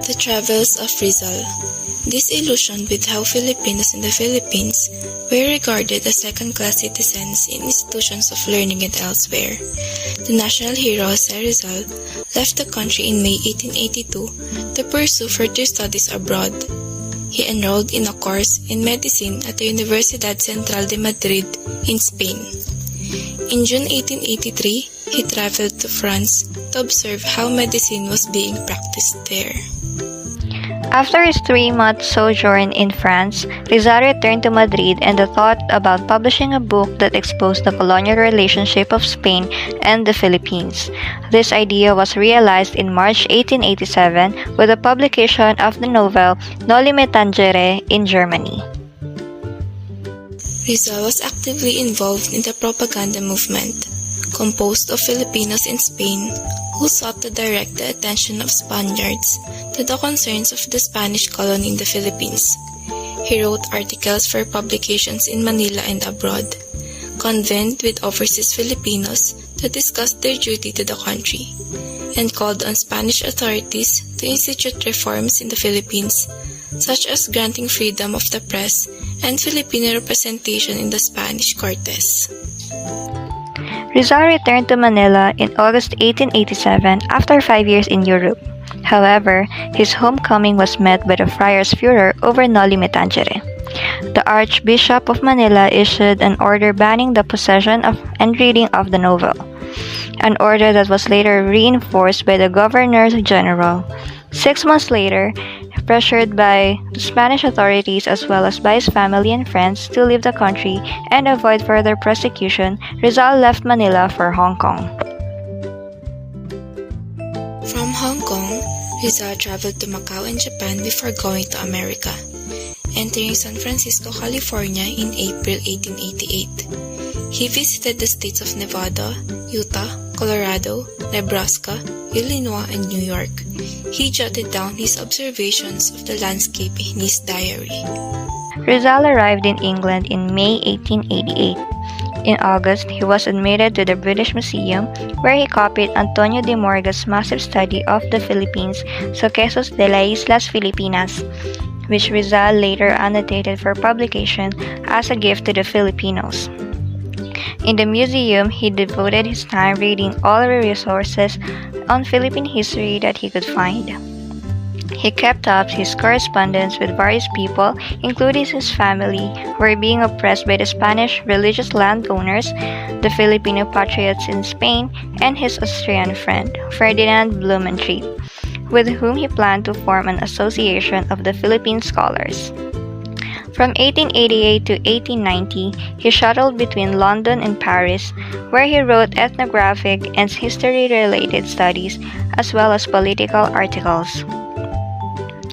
The Travels of Rizal. Disillusioned with how Filipinos in the Philippines were regarded as second-class citizens in institutions of learning and elsewhere, the national hero Jose Rizal left the country in May 1882 to pursue further studies abroad. He enrolled in a course in medicine at the Universidad Central de Madrid in Spain. In June 1883, he traveled to France to observe how medicine was being practiced there. After his 3-month sojourn in France, Rizal returned to Madrid and the thought about publishing a book that exposed the colonial relationship of Spain and the Philippines. This idea was realized in March 1887 with the publication of the novel Noli Me Tangere in Germany. Rizal was actively involved in the propaganda movement, composed of Filipinos in Spain who sought to direct the attention of Spaniards to the concerns of the Spanish colony in the Philippines. He wrote articles for publications in Manila and abroad, convened with overseas Filipinos to discuss their duty to the country, and called on Spanish authorities to institute reforms in the Philippines, such as granting freedom of the press and Filipino representation in the Spanish Cortes. Rizal returned to Manila in August 1887 after 5 years in Europe. However, his homecoming was met by the friars' furor over Noli Me Tangere. The Archbishop of Manila issued an order banning the possession of and reading of the novel, an order that was later reinforced by the Governor-General. 6 months later, pressured by the Spanish authorities as well as by his family and friends to leave the country and avoid further persecution, Rizal left Manila for Hong Kong. From Hong Kong, Rizal traveled to Macau and Japan before going to America, entering San Francisco, California in April 1888. He visited the states of Nevada, Utah, Colorado, Nebraska, Illinois, and New York. He jotted down his observations of the landscape in his diary. Rizal arrived in England in May 1888. In August, he was admitted to the British Museum, where he copied Antonio de Morga's massive study of the Philippines, Sucesos de las Islas Filipinas, which Rizal later annotated for publication as a gift to the Filipinos. In the museum, he devoted his time reading all the resources on Philippine history that he could find. He kept up his correspondence with various people, including his family, who were being oppressed by the Spanish religious landowners, the Filipino patriots in Spain, and his Austrian friend, Ferdinand Blumentritt, with whom he planned to form an association of the Philippine scholars. From 1888 to 1890, he shuttled between London and Paris, where he wrote ethnographic and history-related studies, as well as political articles.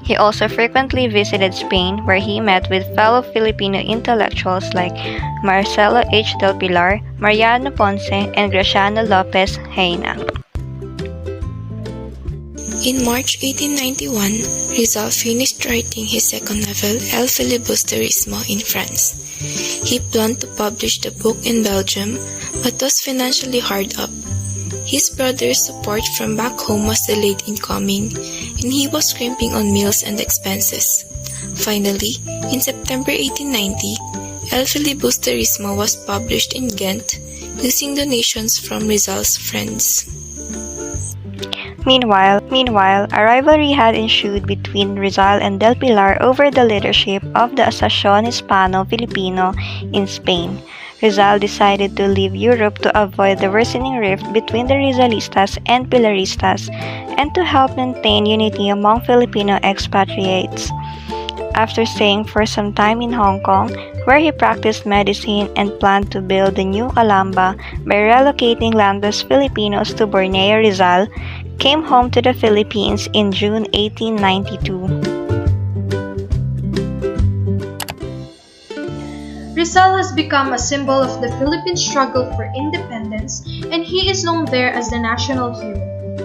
He also frequently visited Spain, where he met with fellow Filipino intellectuals like Marcelo H. del Pilar, Mariano Ponce, and Graciano Lopez Heina. In March 1891, Rizal finished writing his second novel, El Filibusterismo, in France. He planned to publish the book in Belgium, but was financially hard up. His brother's support from back home was delayed in coming, and he was scrimping on meals and expenses. Finally, in September 1890, El Filibusterismo was published in Ghent, using donations from Rizal's friends. Meanwhile, a rivalry had ensued between Rizal and Del Pilar over the leadership of the Asociación Hispano-Filipino in Spain. Rizal decided to leave Europe to avoid the worsening rift between the Rizalistas and Pilaristas and to help maintain unity among Filipino expatriates. After staying for some time in Hong Kong, where he practiced medicine and planned to build the new Alhambra by relocating landless Filipinos to Borneo, Rizal came home to the Philippines in June 1892. Rizal has become a symbol of the Philippine struggle for independence, and he is known there as the national hero.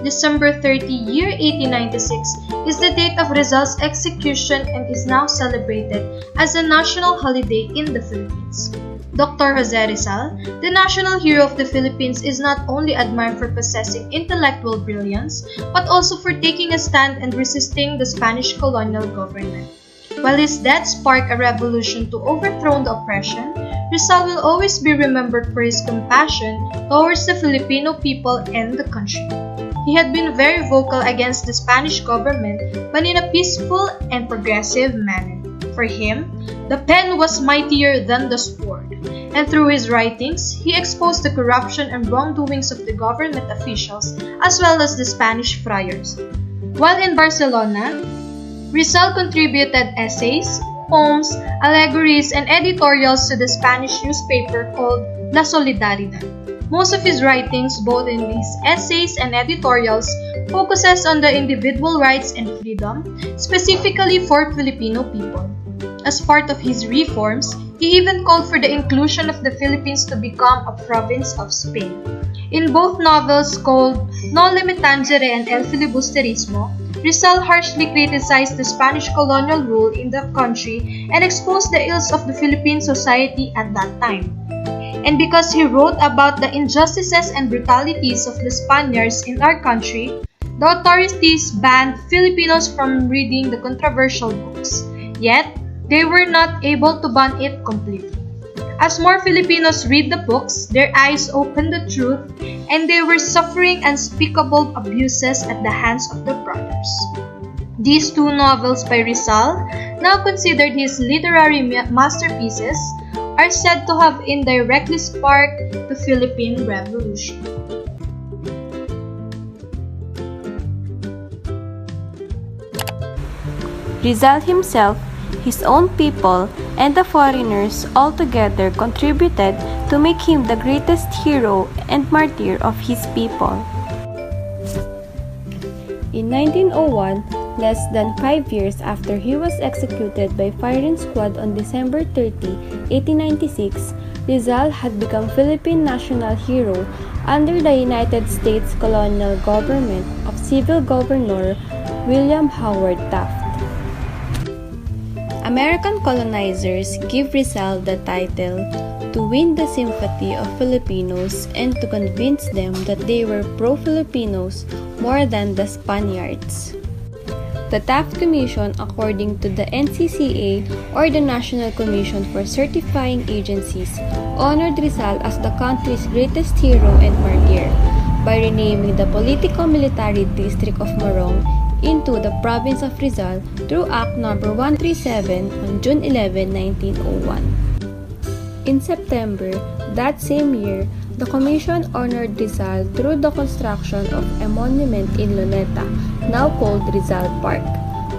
December 30, year 1896 is the date of Rizal's execution and is now celebrated as a national holiday in the Philippines. Dr. Jose Rizal, the national hero of the Philippines, is not only admired for possessing intellectual brilliance, but also for taking a stand and resisting the Spanish colonial government. While his death sparked a revolution to overthrow the oppression, Rizal will always be remembered for his compassion towards the Filipino people and the country. He had been very vocal against the Spanish government, but in a peaceful and progressive manner. For him, the pen was mightier than the sword, and through his writings, he exposed the corruption and wrongdoings of the government officials as well as the Spanish friars. While in Barcelona, Rizal contributed essays, poems, allegories, and editorials to the Spanish newspaper called La Solidaridad. Most of his writings, both in his essays and editorials, focuses on the individual rights and freedom, specifically for Filipino people. As part of his reforms, he even called for the inclusion of the Philippines to become a province of Spain. In both novels called No Le Tangere and El Filibusterismo, Rizal harshly criticized the Spanish colonial rule in the country and exposed the ills of the Philippine society at that time. And because he wrote about the injustices and brutalities of the Spaniards in our country, the authorities banned Filipinos from reading the controversial books. Yet, they were not able to ban it completely. As more Filipinos read the books, their eyes opened the truth, and they were suffering unspeakable abuses at the hands of the brothers. These two novels by Rizal, now considered his literary masterpieces, are said to have indirectly sparked the Philippine Revolution. Rizal himself, his own people, and the foreigners altogether contributed to make him the greatest hero and martyr of his people. In 1901, less than 5 years after he was executed by firing squad on December 30, 1896, Rizal had become Philippine national hero under the United States colonial government of civil governor William Howard Taft. American colonizers give Rizal the title to win the sympathy of Filipinos and to convince them that they were pro-Filipinos more than the Spaniards. The Taft Commission, according to the NCCA or the National Commission for Certifying Agencies, honored Rizal as the country's greatest hero and martyr by renaming the politico-military district of Morong into the province of Rizal through Act No. 137 on June 11, 1901. In September that same year, the Commission honored Rizal through the construction of a monument in Luneta, now called Rizal Park.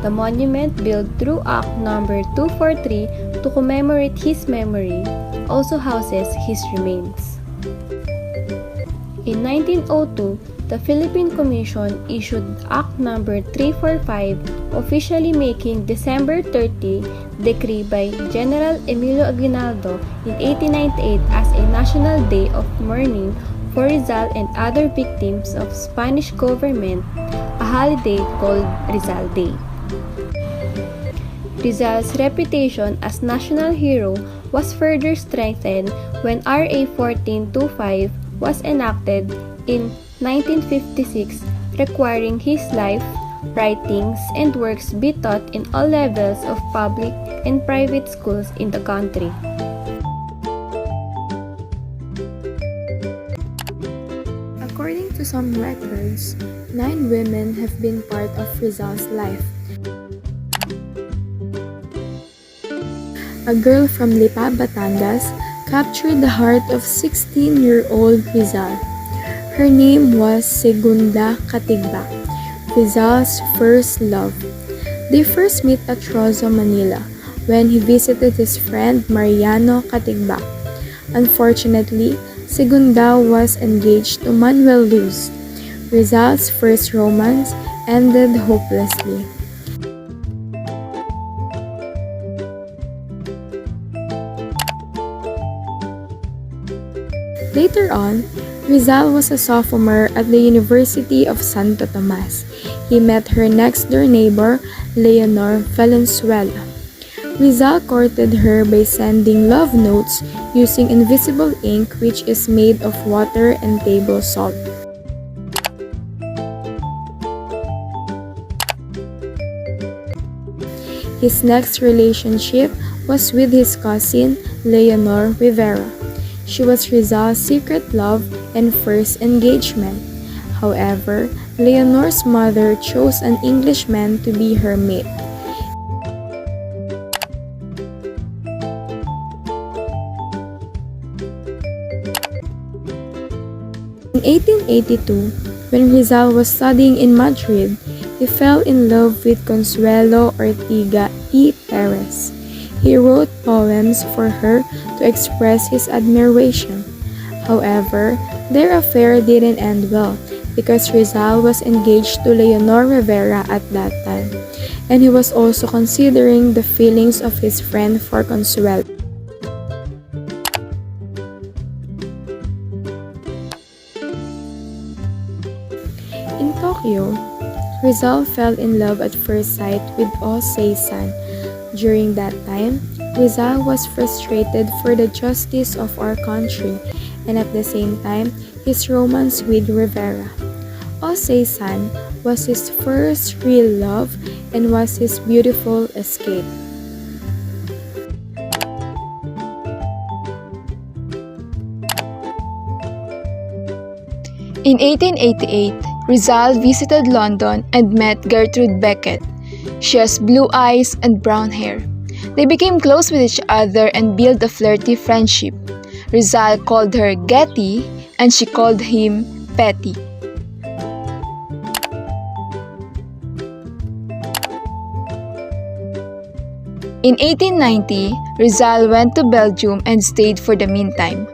The monument, built through Act No. 243 to commemorate his memory, also houses his remains. In 1902, the Philippine Commission issued Act No. 345, officially making December 30 decree by General Emilio Aguinaldo in 1898 as a national day of mourning for Rizal and other victims of Spanish government, a holiday called Rizal Day. Rizal's reputation as national hero was further strengthened when RA 1425 was enacted in 1956, requiring his life, writings, and works be taught in all levels of public and private schools in the country. According to some records, 9 women have been part of Rizal's life. A girl from Lipa, Batangas, captured the heart of 16-year-old Rizal. Her name was Segunda Katigba, Rizal's first love. They first met at Rosa, Manila, when he visited his friend Mariano Katigba. Unfortunately, Segunda was engaged to Manuel Luz. Rizal's first romance ended hopelessly. Later on, Rizal was a sophomore at the University of Santo Tomas. He met her next-door neighbor, Leonor Valenzuela. Rizal courted her by sending love notes using invisible ink, which is made of water and table salt. His next relationship was with his cousin, Leonor Rivera. She was Rizal's secret love and first engagement. However, Leonor's mother chose an Englishman to be her mate. In 1882, when Rizal was studying in Madrid, he fell in love with Consuelo Ortiga y Perez. He wrote poems for her to express his admiration. However, their affair didn't end well because Rizal was engaged to Leonor Rivera at that time, and he was also considering the feelings of his friend for Consuelo. In Tokyo, Rizal fell in love at first sight with Oh Sei-san. During that time, Rizal was frustrated for the justice of our country and at the same time, his romance with Rivera. Oh Sei-san was his first real love and was his beautiful escape. In 1888, Rizal visited London and met Gertrude Beckett. She has blue eyes and brown hair. They became close with each other and built a flirty friendship. Rizal called her Getty and she called him Petty. In 1890, Rizal went to Belgium and stayed for the meantime.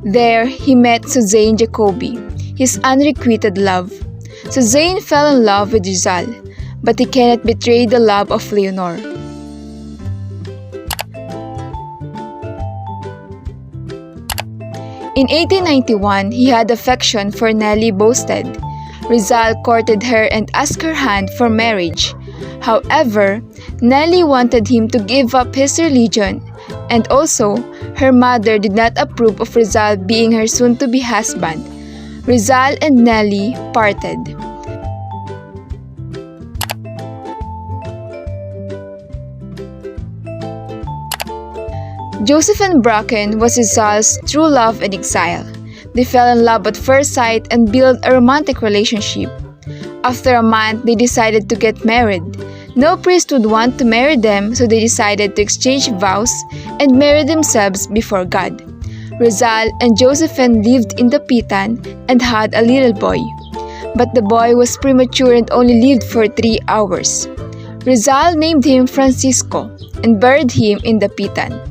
There, he met Suzanne Jacobi, his unrequited love. Suzanne fell in love with Rizal, but he cannot betray the love of Leonor. In 1891, he had affection for Nellie Bosted. Rizal courted her and asked her hand for marriage. However, Nellie wanted him to give up his religion, and also, her mother did not approve of Rizal being her soon-to-be husband. Rizal and Nellie parted. Josephine Bracken was Rizal's true love in exile. They fell in love at first sight and built a romantic relationship. After a month, they decided to get married. No priest would want to marry them, so they decided to exchange vows and marry themselves before God. Rizal and Josephine lived in the Pitan and had a little boy. But the boy was premature and only lived for 3 hours. Rizal named him Francisco and buried him in the Pitan.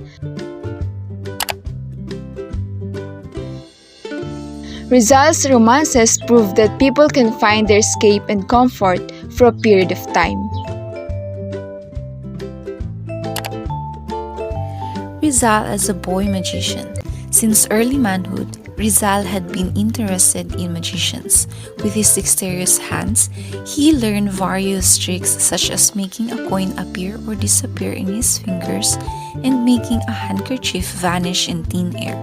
Rizal's romances prove that people can find their escape and comfort for a period of time. Rizal as a boy magician. Since early manhood, Rizal had been interested in magicians. With his dexterous hands, he learned various tricks such as making a coin appear or disappear in his fingers and making a handkerchief vanish in thin air.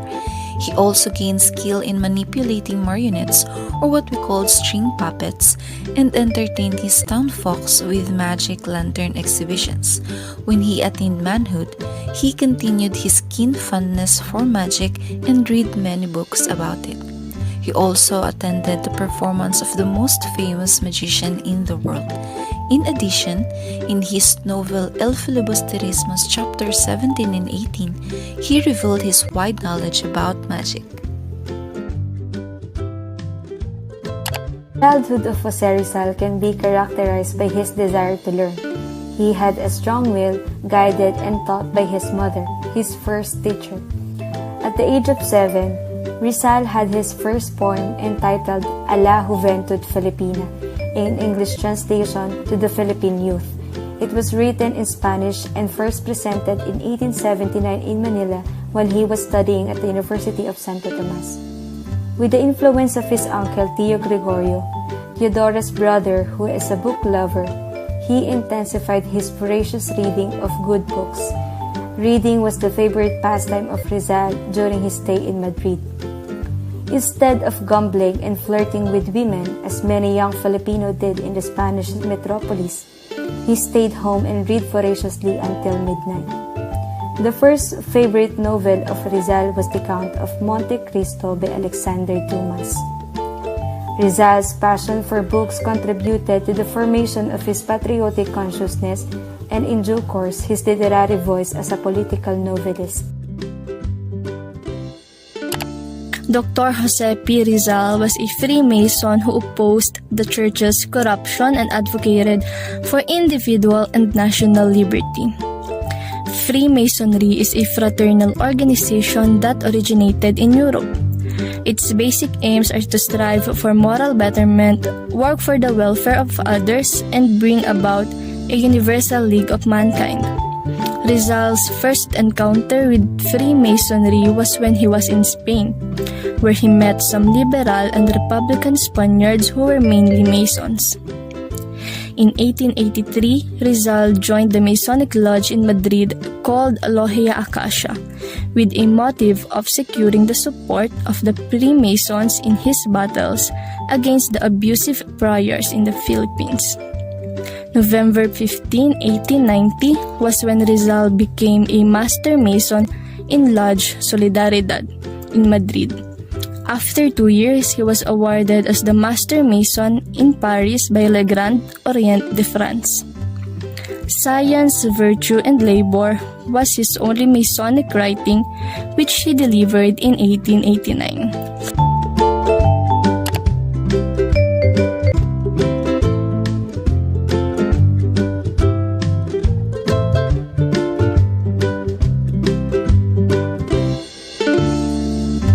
He also gained skill in manipulating marionettes, or what we call string puppets, and entertained his town folks with magic lantern exhibitions. When he attained manhood, he continued his keen fondness for magic and read many books about it. He also attended the performance of the most famous magician in the world. In addition, in his novel El Filibusterismos chapter 17 and 18, he revealed his wide knowledge about magic. Childhood of Jose Rizal can be characterized by his desire to learn. He had a strong will, guided and taught by his mother, his first teacher. At the age of 7, Rizal had his first poem entitled A la Juventud Filipina, in English translation to the Philippine youth. It was written in Spanish and first presented in 1879 in Manila while he was studying at the University of Santo Tomas. With the influence of his uncle Tio Gregorio, Theodora's brother who is a book lover, he intensified his voracious reading of good books. Reading was the favorite pastime of Rizal during his stay in Madrid. Instead of gambling and flirting with women, as many young Filipino did in the Spanish metropolis, he stayed home and read voraciously until midnight. The first favorite novel of Rizal was the Count of Monte Cristo by Alexander Dumas. Rizal's passion for books contributed to the formation of his patriotic consciousness and in due course his literary voice as a political novelist. Dr. Jose P. Rizal was a Freemason who opposed the church's corruption and advocated for individual and national liberty. Freemasonry is a fraternal organization that originated in Europe. Its basic aims are to strive for moral betterment, work for the welfare of others, and bring about a universal league of mankind. Rizal's first encounter with Freemasonry was when he was in Spain, where he met some liberal and Republican Spaniards who were mainly Masons. In 1883, Rizal joined the Masonic Lodge in Madrid called Logia Acacia, with a motive of securing the support of the Freemasons in his battles against the abusive friars in the Philippines. November 15, 1890 was when Rizal became a Master Mason in Lodge Solidaridad in Madrid. After 2 years, he was awarded as the Master Mason in Paris by Le Grand Orient de France. Science, Virtue, and Labor was his only Masonic writing, which he delivered in 1889.